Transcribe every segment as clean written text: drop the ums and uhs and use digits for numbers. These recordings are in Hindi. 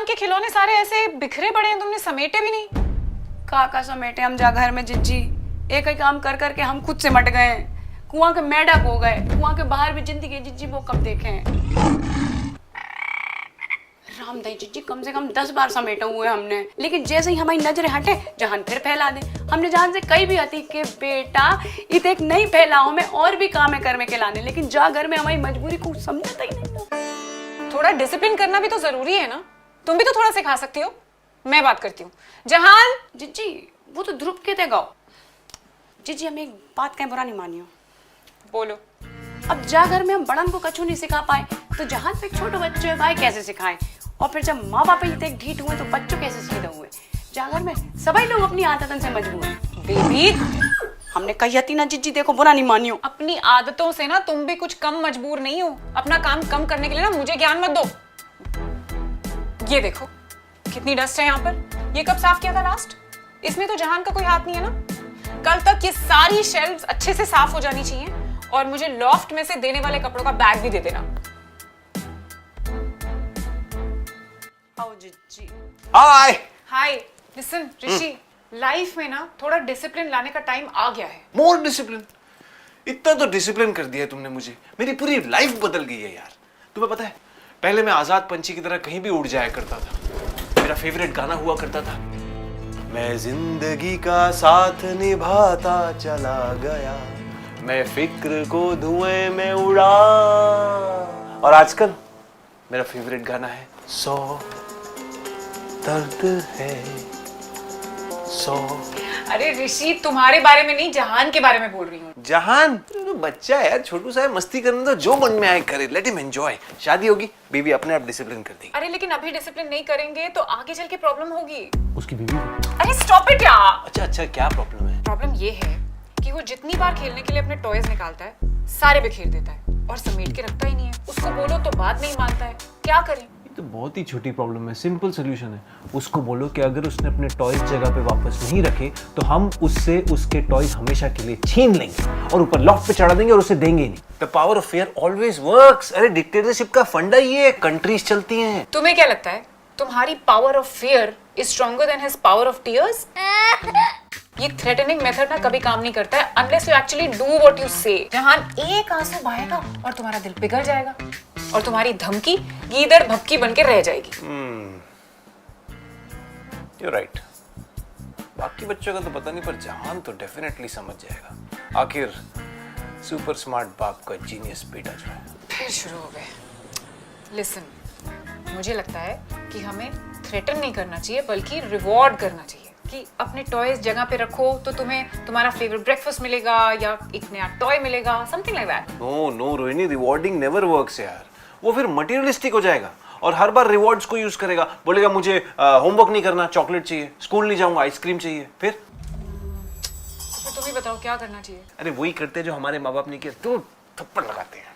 के खिलौने सारे ऐसे बिखरे पड़े हैं, तुमने समेटे भी नहीं। का समेटे हम जा घर में जिज्जी, एक ही काम कर करके हम खुद से मट गए हैं, कुआं के मेढक हो गए। कुआं के बाहर भी जिंदगी जिज्जी वो कब देखे हैं। रामदई जिज्जी कम से कम 10 बार समेटे हुए हमने, लेकिन जैसे ही हमारी नजरें हटे जहान फिर फैला दे। हमने जहान से कई भी हती के बेटा इत एक नई फैलाओ में और भी काम है कर में के लाने, लेकिन जा घर में हमारी मजबूरी को समझता ही नहीं। थोड़ा डिसिप्लिन करना भी तो जरूरी है ना, तुम भी तो थोड़ा सिखा सकती हो। मैं बात करती हूँ। जहान जिज्जी वो तो ध्रुव के थे गाओ। जिज्जी हम एक बात कहें बुरा नहीं मानियो, बोलो। अब जा घर में हम बड़न को कछु नहीं सिखा पाए तो जहां पे छोटे बच्चे भाई कैसे सिखाएं, और फिर जब माँ बाप ही तक ढीठ हुए तो बच्चों कैसे सीधा हुए। जा घर में सभी लोग अपनी आदतन से मजबूर हैं। बेबी हमने कही थी ना जिज्जी, देखो बुरा नहीं मानियो। अपनी आदतों से ना तुम भी कुछ कम मजबूर नहीं हो। अपना काम कम करने के लिए ना मुझे ज्ञान मत दो। ये देखो कितनी डस्ट है यहाँ पर। ये कब साफ किया था लास्ट? इसमें तो जहान का कोई हाथ नहीं है ना। कल तक ये सारी शेल्व्स अच्छे से साफ हो जानी चाहिए, और मुझे लॉफ्ट में से देने वाले कपड़ों का बैग भी दे देना। आओ जिज्जी। हाय हाय लिसन ऋषि, लाइफ में ना थोड़ा डिसिप्लिन लाने का टाइम आ गया है। More discipline. इतना तो डिसिप्लिन कर दिया तुमने मुझे, मेरी पूरी लाइफ बदल गई है यार। तुम्हें पता है पहले मैं आजाद पंछी की तरह कहीं भी उड़ जाया करता था। मेरा फेवरेट गाना हुआ करता था, मैं जिंदगी का साथ निभाता चला गया, मैं फिक्र को धुएं में उड़ा। और आजकल मेरा फेवरेट गाना है 100 दर्द है 100। अरे ऋषि तुम्हारे बारे में नहीं, जहान के बारे में बोल रही हूँ। जहान तो बच्चा है यार, छोटू सा है, मस्ती करने दो, जो मन में आए करे, लेट हिम एंजॉय। शादी होगी बेबी अपने आप डिसिप्लिन कर देगी। अरे लेकिन अभी डिसिप्लिन नहीं करेंगे तो आगे चल के प्रॉब्लम होगी। उसकी बीवी को? अरे स्टॉप इट यार। अच्छा क्या प्रॉब्लम है? प्रॉब्लम ये है कि वो जितनी बार खेलने के लिए अपने टॉयज निकालता है सारे बिखेर देता है और समेट के रखता ही नहीं है। उसको बोलो तो बात नहीं मानता है, क्या करें? तो बहुत ही छोटी प्रॉब्लम है, सिंपल सोल्यूशन है। उसको बोलो कि अगर उसने अपने टॉयज जगह पे वापस नहीं रखे तो हम उससे उसके टॉयज हमेशा के लिए छीन लेंगे और ऊपर लॉफ्ट पे चढ़ा देंगे और उसे देंगे ही नहीं। The power of fear always works. अरे डिक्टेटरशिप का फंडा ये है, कंट्रीज चलती हैं। तुम्हें क्या लगता है तुम्हारी power of fear is stronger than his power of tears? ये थ्रेटनिंग मेथड ना कभी काम नहीं करता है unless you actually do what you से। जहान एक आंसू बहेगा और तुम्हारा दिल पिघल जाएगा और तुम्हारी धमकी गीदड़ भपकी बनके रह जाएगी। You're right. बाकी बच्चों का तो पता नहीं, पर जहान तो डेफिनेटली समझ जाएगा। आखिर सुपर स्मार्ट बाप का जीनियस बेटा जो है। फिर शुरू हो गए। लिसन, मुझे लगता है कि हमें थ्रेटन नहीं करना चाहिए बल्कि रिवॉर्ड करना चाहिए कि अपने टॉयज जगह पे रखो तो तुम्हें तुम्हारा फेवरेट ब्रेकफास्ट मिलेगा या एक नया टॉय मिलेगा, something like that. No Rohini, rewarding never works यार। वो फिर मटेरियलिस्टिक हो जाएगा और हर बार रिवॉर्ड्स को यूज करेगा। बोलेगा मुझे होमवर्क नहीं करना, चॉकलेट चाहिए, स्कूल नहीं जाऊंगा, आइसक्रीम चाहिए। फिर तुम ही बताओ क्या करना चाहिए? अरे वही करते जो हमारे माँ बाप ने किया, तो थप्पड़ लगाते हैं।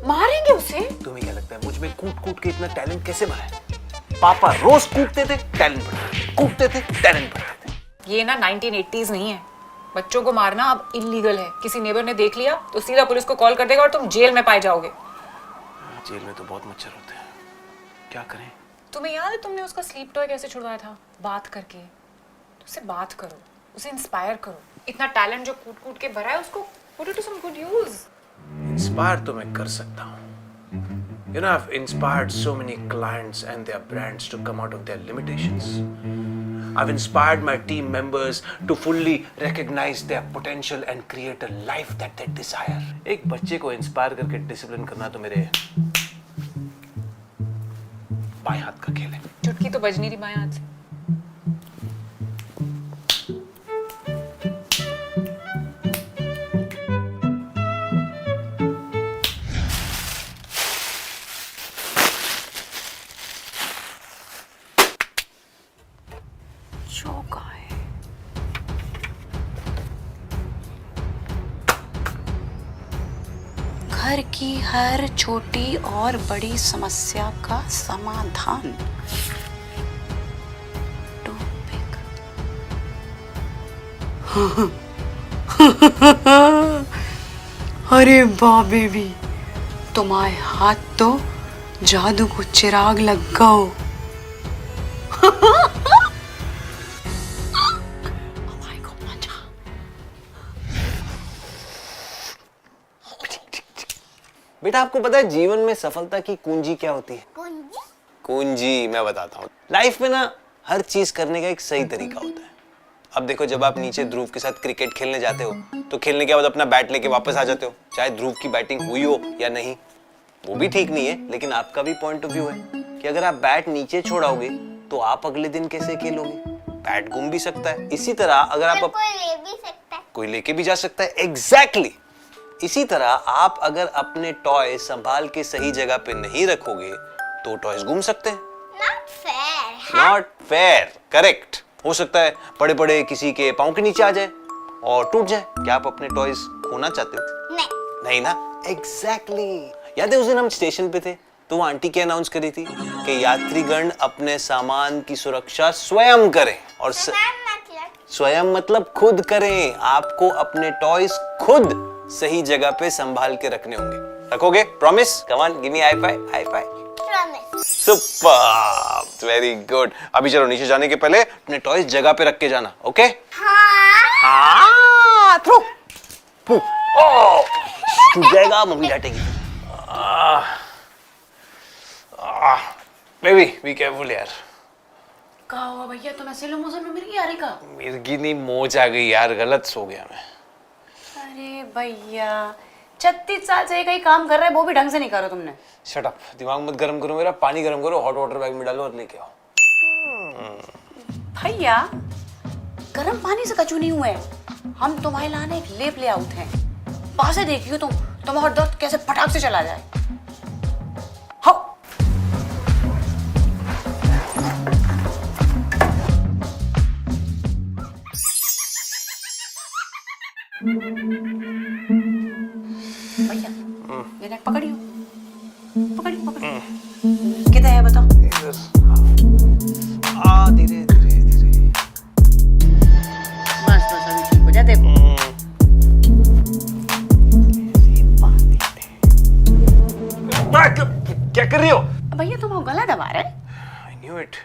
मारेंगे उसे? तुम्हें क्या लगता है मुझ में कूट कूट के इतना टैलेंट कैसे बना है? पापा रोज कूटते थे, टैलेंट बढ़ता, कूटते थे, टैलेंट बढ़ता थे। ये ना 1980s नहीं है। बच्चों को मारना अब इलीगल है। किसी नेबर ने देख लिया तो सीधा पुलिस को कॉल कर देगा और तुम जेल में पाए जाओगे। जेल में तो बहुत मच्छर होते हैं, क्या करें? तुम्हें याद है तुमने उसका स्लीप टॉय कैसे छुड़वाया था? बात करके। तो उससे बात करो, उसे इंस्पायर करो। इतना टैलेंट जो कूट कूट के भरा है उसको put it to some good use। Inspire तो मैं कर सकता हूँ। You know, I've inspired so many clients and their brands to come out of their limitations. I've inspired my team members to fully recognize their potential and create a life that they desire. एक बच्चे को इंस्पायर करके डिसिप्लिन करना तो मेरे बाएं हाथ का खेल है। चुटकी तो बज नहीं रही बाएं हाथ से। चौका है। घर की हर छोटी और बड़ी समस्या का समाधान। टॉपिक। अरे वाह बेबी, तुम्हारे हाथ तो जादू को चिराग लग गओ। बेटा आपको पता है जीवन में सफलता की कुंजी क्या होती है? कुंजी? कुंजी मैं बताता हूँ। लाइफ में ना हर चीज करने का एक सही तरीका होता है। अब देखो, जब आप नीचे ध्रुव के साथ क्रिकेट खेलने जाते हो तो खेलने के बाद अपना बैट लेके वापस आ जाते हो, चाहे ध्रुव की बैटिंग हुई हो या नहीं। वो भी ठीक नहीं है, लेकिन आपका भी पॉइंट ऑफ व्यू है कि अगर आप बैट नीचे छोड़ाओगे तो आप अगले दिन कैसे खेलोगे? बैट गुम भी सकता है। इसी तरह अगर आप कोई ले भी सकता है। कोई लेके भी जा सकता है। एग्जैक्टली इसी तरह आप अगर अपने टॉय संभाल के सही जगह पे नहीं रखोगे तो टॉयज गुम सकते हैं। Not fair. Not fair, correct. हो सकता है पड़े पड़े किसी के पाँव के नीचे आ जाए और टूट जाए। क्या आप अपने टॉयज खोना चाहते हो? नहीं। नहीं ना? एग्जैक्टली। याद है उस दिन हम स्टेशन पे थे तो वो आंटी क्या अनाउंस करी थी कि यात्रीगण अपने सामान की सुरक्षा स्वयं करें। और स्वयं मतलब खुद करें। आपको अपने टॉयज खुद सही जगह पे संभाल के रखने होंगे। रखोगे? Promise? Come on, give me high five. High five. Promise. Super, very good. अभी चलो नीचे जाने के पहले अपने टॉयज जगह पे रख के जाना। ओके? हाँ। थ्रो। ओ, टूट जाएगा, मम्मी डांटेगी। बेबी बी केयरफुल यार। कहा हुआ भैया, तुम ऐसे लो मौसम में मिर्गी आ रही का? मिर्गी नहीं, मोच आ गई यार, गलत सो गया मैं। अरे भैया 36 साल से एक ही काम कर रहे हैं, वो भी ढंग से नहीं करो तुमने। शट अप, दिमाग मत गरम करो मेरा। पानी गरम करो, हॉट वाटर बैग में डालो और लेके आओ। भैया गर्म पानी से कचू नहीं हुए, हम तुम्हारे लाने एक लेप ले आउट हैं। पास से देखियो तुम्हारा दर्द कैसे फटाक से चला जाए। हाँ। भैया ये नेक पकड़ियो, पकड़ियो। किधर है बताओ? धीरे धीरे धीरे। बस अभी ठीक हो जा। देखो क्या कर रही हो? भैया तुम गला दबा रहे? I knew it.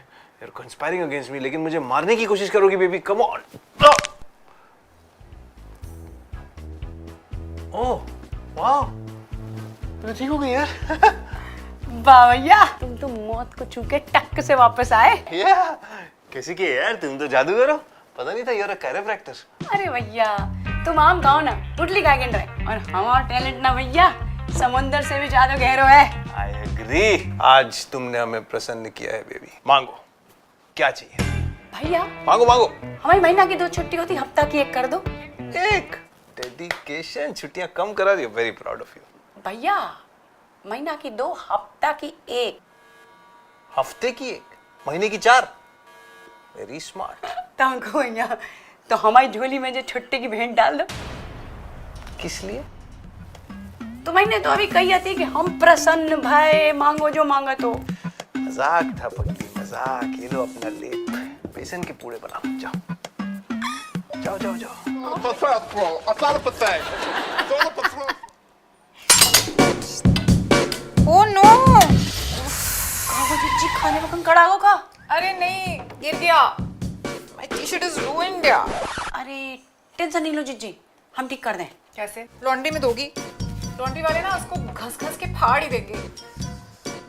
You're conspiring against me, लेकिन मुझे मारने की कोशिश करोगी बेबी। Come on. ओह, वाह, तो ठीक हो गई यार। वाह भैया, तुम तो मौत को छू के टक से वापस आए। कैसी की है यार, तुम तो जादूगर हो। पता नहीं था you're a chiropractor। अरे भैया तुम आम गाओ ना, टुटली का गेंड रहे। और हमारा टैलेंट ना भैया समुंदर से भी ज्यादा गहरो है। I agree। आज तुमने हमें प्रसन्न किया है बेबी। मांगो, क्या चाहिए? भैया मांगो मांगो। हमारी महीना की 2 छुट्टी होती, हफ्ता की 1 कर दो। एक डेडिकेशन, छुट्टियां कम करा दी। Very proud of you. भैया महीना की 2, हफ्ता की 1। हफ्ते की 1, महीने की 4। Very smart. तुमको भैया तो हमारी झोली में जो छुट्टी की भेंट डाल दो। किस लिए? तुम्हें तो अभी कही थी कि हम प्रसन्न भाई, मांगो जो मांगा तो। मजाक था पगली, मजाक। ये लो अपना लेप, बेसन के पूड़े बनाओ। जाओ जाओ जाओ जाओ। Oh no. कागो जी खाने में कड़ागो का। अरे नहीं, गिर गया। My t-shirt is ruined यार। अरे टेंशन नहीं लो जीजी, हम ठीक कर दें। कैसे? लॉन्ड्री में धोगी? लॉन्ड्री वाले ना उसको घस घस के फाड़ ही देंगे।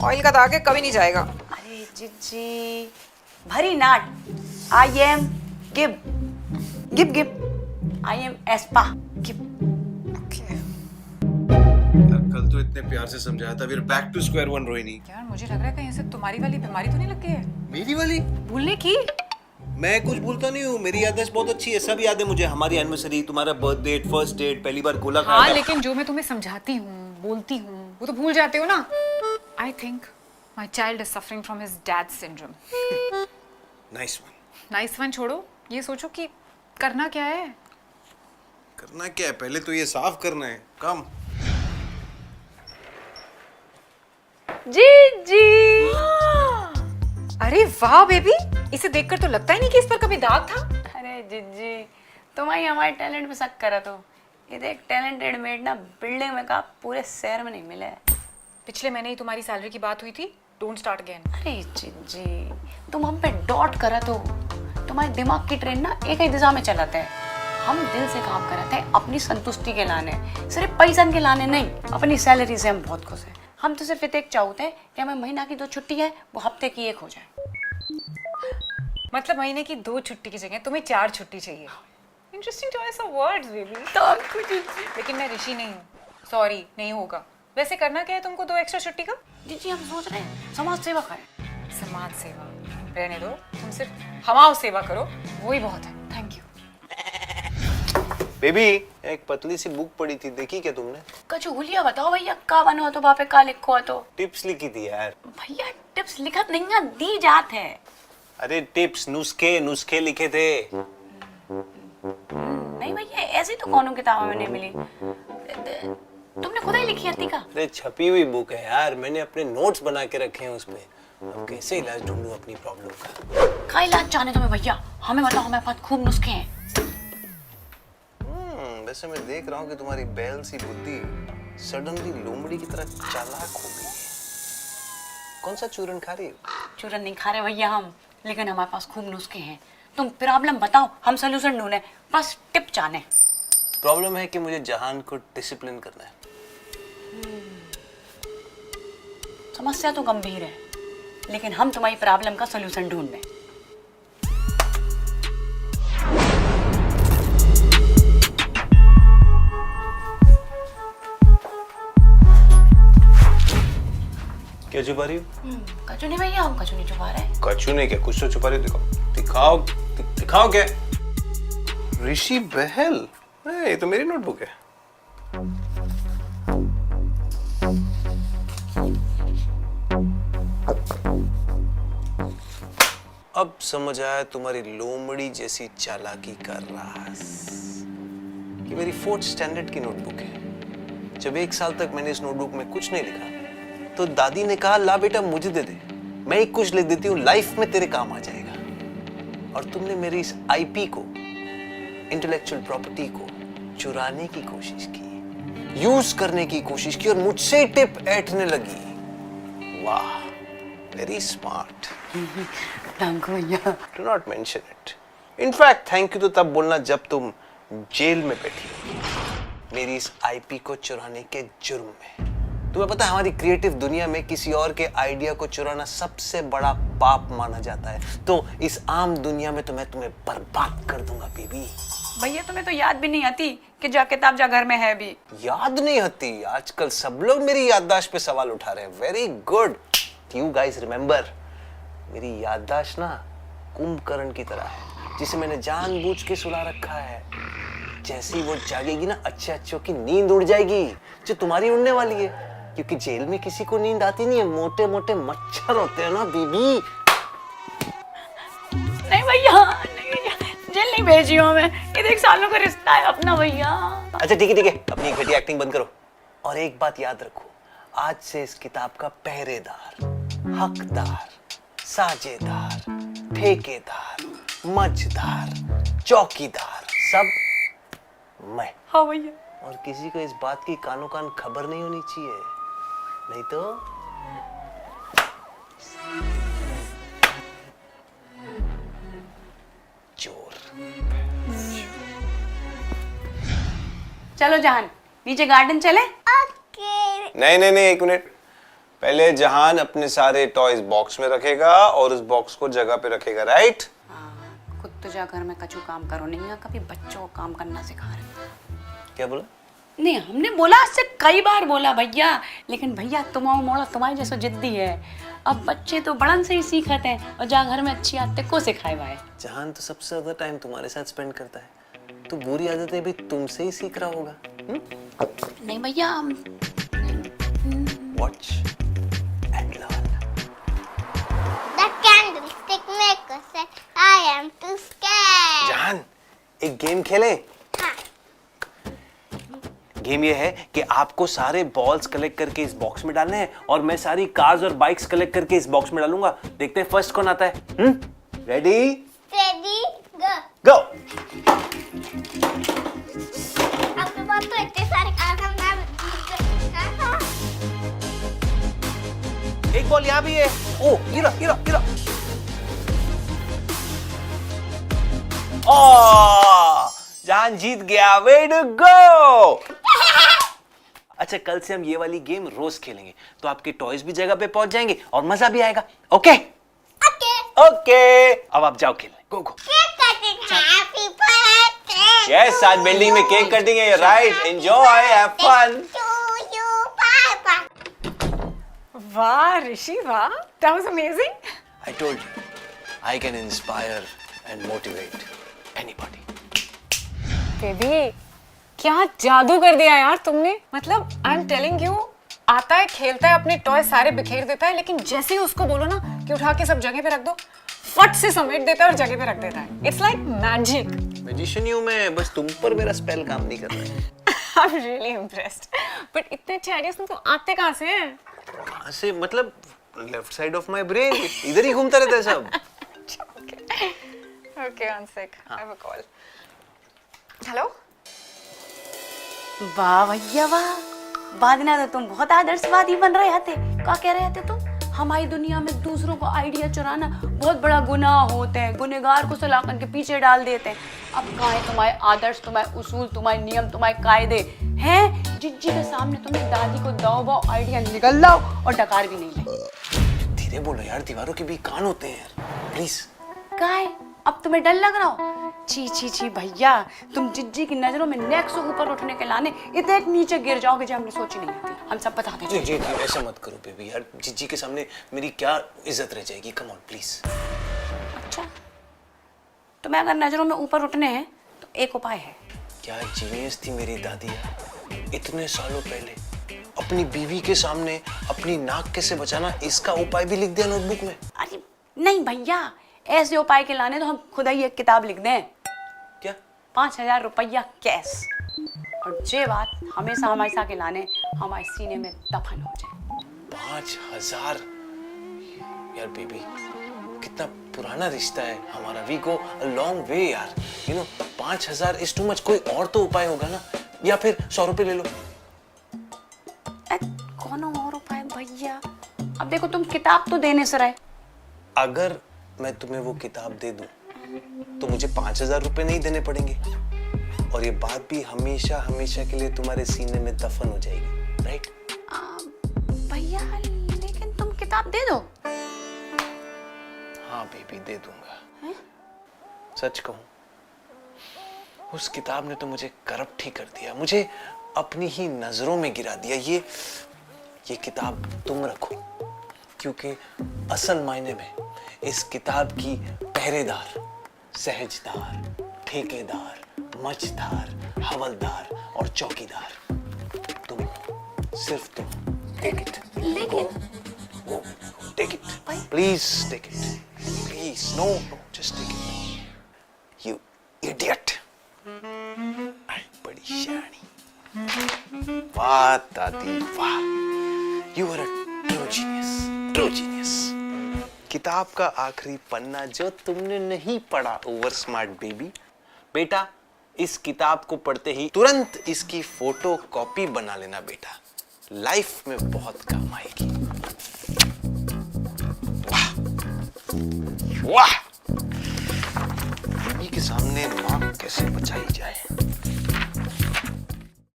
ऑयल का दाग है, कभी नहीं जाएगा। अरे जीजी भरी नाट। आई एम गिब गिब गिब। आई एम एस्पा गिब। कल तो इतने प्यार से समझाया था। We're back to square one Rohini. यार मुझे लग रहा है कहीं से तुम्हारी वाली बीमारी तो नहीं लग गई है? मेरी वाली? भूलने की? मैं कुछ भूलता नहीं हूँ, मेरी याददाश्त बहुत अच्छी है। सब याद है मुझे। हमारी एनिवर्सरी, तुम्हारा बर्थ डेट, फर्स्ट डेट, पहली बार गोला खाया हाँ, था। लेकिन जो मैं तुम्हें समझाती हूँ, बोलती हूँ, वो तो भूल जाते हो ना। I think my child is suffering from his dad's syndrome. Nice one. Nice one छोड़ो, ये सोचो कि करना क्या है। करना क्या है? पहले तो ये साफ करना है। कम। जीजी। अरे वाह बेबी, इसे देखकर तो लगता ही नहीं कि इस पर कभी दाग था। अरे जीजी तुम्हारी हमारे टैलेंट में शक करा तो ये देख, टैलेंटेड मेड ना बिल्डिंग में का पूरे शहर में नहीं मिले। पिछले महीने ही तुम्हारी सैलरी की बात हुई थी। Don't start again. अरे जीजी तुम हम पे डॉट करा तो तुम्हारे दिमाग की ट्रेन ना एक ही दिशा में चलाते हैं। हम दिल से काम कर रहे थे अपनी संतुष्टि के लाने, सिर्फ पैसा के लाने नहीं। अपनी सैलरी से हम बहुत खुश हैं। हम तो सिर्फ एक चाहते हैं कि हमें महीना की 2 छुट्टी है वो हफ्ते की 1 हो जाए। मतलब महीने की 2 छुट्टी की जगह तुम्हें 4 छुट्टी चाहिए। Interesting choice of words baby. तो हम कुछ लेकिन मैं ऋषि नहीं हूँ, सॉरी नहीं होगा। वैसे करना क्या है तुमको 2 एक्स्ट्रा छुट्टी का? जी हम सोच रहे हैं समाज सेवा करें। समाज सेवा रहने दो, तुम सिर्फ हमाओ सेवा करो, वही बहुत है। Thank you. बेबी एक पतली सी बुक पड़ी थी, देखी क्या तुमने? कुछ हुलिया बताओ भैया, का बनो तो बापे का लिखो तो। टिप्स लिखी थी यार। भैया टिप्स लिखत नहीं है, दी जात है। अरे टिप्स, नुस्खे नुस्खे लिखे थे। नहीं भैया ऐसी तो कौन किताब में नहीं मिली। तुमने खुद ही लिखी है का? अरे छपी हुई बुक है यार, मैंने अपने नोट्स बना के रखे हैं उसमें। अब कैसे इलाज ढूंढूं अपनी प्रॉब्लम का? का इलाज जाने तुम्हें भैया, हमें बताओ, हमें पास खूब नुस्खे हैं। वैसे मैं देख रहा हूँ कि तुम्हारी बैल सी बुद्धि सडनली लोमड़ी की तरह चालाक हो गई है। कौन सा चूरन खा रही हो? चूरन नहीं खा रहे भैया हम, लेकिन हमारे पास खूब नुस्खे हैं। तुम प्रॉब्लम बताओ, हम सोल्यूशन ढूंढे, बस टिप जाने। प्रॉब्लम है कि मुझे जहान को डिसिप्लिन करना है। समस्या तो गंभीर है, लेकिन हम तुम्हारी प्रॉब्लम का सोल्यूशन ढूंढ रहे हैं। क्या छुपा रही हो? कचू नहीं भैया, हम कचू नहीं छुपा रहे। कचू नहीं, क्या कुछ तो छुपा रही हो? दिखाओ दिखाओ क्या? ऋषि बहल, ये तो मेरी नोटबुक है। अब समझ आया तुम्हारी लोमड़ी जैसी चालाकी का राज। कि मेरी 4th स्टैंडर्ड की नोटबुक है। जब 1 साल तक मैंने इस नोटबुक में कुछ नहीं लिखा तो दादी ने कहा, ला बेटा मुझे दे दे, मैं ही कुछ लिख देती हूँ, लाइफ में तेरे काम आ जाएगा। और तुमने मेरी इस आईपी को, इंटेलेक्चुअल प्रॉपर्टी को चुराने की कोशिश की, यूज करने की कोशिश की और मुझसे टिप ऐंठने लगी। वाह, वेरी स्मार्ट। थैंक यू भैया। Do not mention it. In fact thank you तो तब बोलना जब तुम जेल में बैठी हो, मेरी इस आईपी को चुराने के जुर्म में। तुम्हें पता है हमारी क्रिएटिव दुनिया में किसी और के आइडिया को चुराना सबसे बड़ा पाप माना जाता है। तो इस आम दुनिया में तो मैं तुम्हें बर्बाद कर दूंगा बेबी। भैया तुम्हें तो याद भी नहीं आती कि जा किताब जा घर में है भी। याद नहीं आती? आजकल सब लोग मेरी याददाश्त पे सवाल उठा रहे हैं। Very good, you guys remember, मेरी याददाश्त ना कुंभकर्ण की तरह है, जिसे मैंने जानबूझ के सुला रखा है। जैसे वो जागेगी ना, अच्छे अच्छों की नींद उड़ जाएगी, जो तुम्हारी उड़ने वाली है। क्योंकि जेल में किसी को नींद आती नहीं है, मोटे मोटे मच्छर होते हैं ना बीबी। नहीं भैया, नहीं भैया, जेल नहीं भेजी हूँ मैं, ये देख सालों का रिश्ता है अपना भैया। अच्छा ठीक है, अपनी घटिया एक्टिंग बंद करो। और एक बात याद रखो, आज से इस किताब का पहरेदार, हकदार, साझेदार, ठेकेदार, मझदार, चौकीदार सब मैं। हाँ भैया। और किसी को इस बात की कानो कान खबर नहीं होनी चाहिए, नहीं तो चोर। चलो जहान, नीचे गार्डन चले। ओके। नहीं, एक मिनट। पहले जहान अपने सारे टॉयज बॉक्स में रखेगा और उस बॉक्स को जगह पे रखेगा, राइट? हाँ, खुद तो जा घर में कछु काम करो नहीं है, कभी बच्चों को काम करना सिखा रहे। क्या बोला? नहीं, हमने बोला इससे कई बार बोला भैया, लेकिन भैया तुम्हारा मोड़ा तुम्हारी जैसा जिद्दी है। अब बच्चे तो बड़न से ही सीखते हैं, और जा घर में अच्छी आदतें को सिखाए भाई। जहान तो सबसे ज्यादा टाइम तुम्हारे साथ स्पेंड करता है, तो बुरी आदतें भी तुमसे ही सीख रहा होगा। नहीं भैया, हम watch and learn. The candlestick maker said, I am too scared. जहान, एक गेम खेलें? हाँ। गेम ये है कि आपको सारे बॉल्स कलेक्ट करके इस बॉक्स में डालने हैं और मैं सारी कार्स और बाइक्स कलेक्ट करके इस बॉक्स में डालूंगा। देखते हैं फर्स्ट कौन आता है। Ready Ready, go. गो। आपके पास तो इतने सारे कार्ड हैं, मैं एक बॉल यहाँ भी है। ओ गिरा। ओ जान जीत गया, वे टू गो। अच्छा, कल से हम ये वाली गेम रोज खेलेंगे, तो आपके टॉयज भी जगह पे पहुंच जाएंगे और मजा भी आएगा। ओके ओके, अब आप जाओ खेलने। Go go. Happy birthday yes, आज बिल्डिंग में केक कटेंगे। Right, enjoy, have fun. To you, पापा। वाह ऋषि वाह, that was amazing. I told you, I can inspire and motivate anybody. Baby क्या जादू कर दिया यार तुमने। मतलब आई एम टेलिंग यू, आता है खेलता है, अपने टॉय सारे बिखेर देता है, लेकिन जैसे ही उसको बोलो ना कि उठा के सब जगह पे रख दो, फट से समेट देता है और जगह पे रख देता है। It's like magic. मैजिशियन हूं मैं, बस तुम पर मेरा स्पेल काम नहीं कर रहा है। I am really impressed. But इतने अच्छे आइडियाज तुमको आते कहाँ से हैं? कहां से? मतलब left side of my brain, इधर ही घूमता रहता है सब। Okay, one sec. I have a call. Hello? वाह भैया वाह, बाद में तो तुम बहुत आदर्शवादी बन रहे थे। क्या कह रहे थे तुम? हमारी दुनिया में दूसरों को आइडिया चुराना बहुत बड़ा गुनाह होता है, गुनहगार को सलाखन के पीछे डाल देते हैं। अब कहाँ है तुम्हारे आदर्श, तुम्हारे उसूल, तुम्हारे नियम, तुम्हारे कायदे हैं? जिज्जी के सामने तुमने दादी को दाओ बाओ आइडिया निकल लाओ और डकार भी नहीं ले। धीरे बोलो यार, दीवारों के भी कान होते हैं यार, प्लीज। क्या है, अब तुम्हें डर लग रहा हो? छी छी छी भैया, तुम जिज्जी की नजरों में नेक से ऊपर उठने के लाने इतने नीचे गिर जाओगे जो हमने सोची नहीं थी। हम सब बता देते। जी जी, ऐसा मत करो बेबी यार, जीजी के सामने मेरी क्या इज्जत रह जाएगी। Come on please. अच्छा, तुम्हें अगर नजरों में ऊपर उठने हैं तो एक उपाय है। क्या जीनियस थी मेरी दादी यार, इतने सालों पहले अपनी बीवी के सामने अपनी नाक कैसे बचाना, इसका उपाय भी लिख दिया नोटबुक में। अरे नहीं भैया, ऐसे उपाय के लाने तो हम खुद ही एक किताब लिख दें। क्या? 5,000 रुपया कैश, और ये बात हमेशा हमारे साथ के लाने हमारे सीने में दफन हो जाए। 5,000 यार बेबी, कितना पुराना रिश्ता है हमारा। We go a long way यार, you know. 5,000 is too much. कोई और तो उपाय होगा ना, या फिर 100 रुपए ले लो। कौन और उपाय भैया? अब देखो, तुम किताब तो देने से रहे। अगर मैं तुम्हें वो किताब दे दूं तो मुझे 5,000 रुपए नहीं देने पड़ेंगे, और ये बात भी हमेशा हमेशा के लिए तुम्हारे सीने में दफन हो जाएगी। राइट? भैया लेकिन तुम किताब दे दो। हाँ बेबी, दे दूंगा। सच कहूं, उस किताब ने तो मुझे करप्ट ही कर दिया, मुझे अपनी ही नजरों में गिरा दिया। ये किताब तुम रखो, क्योंकि असल मायने में इस किताब की पहरेदार, सहजदार, ठेकेदार, मझदार, हवलदार और चौकीदार तुम, सिर्फ तुम। Take it. लेकिन take it please, take it please. No no, just take it you idiot. बड़ी शानी। वाह दादी वाह, you are a true genius, true genius. किताब का आखिरी पन्ना जो तुमने नहीं पढ़ा, ओवर स्मार्ट बेबी। बेटा, इस किताब को पढ़ते ही तुरंत इसकी फोटो कॉपी बना लेना बेटा, लाइफ में बहुत काम आएगी। वाह वाह, बीबी के सामने नाक कैसे बचाई जाए।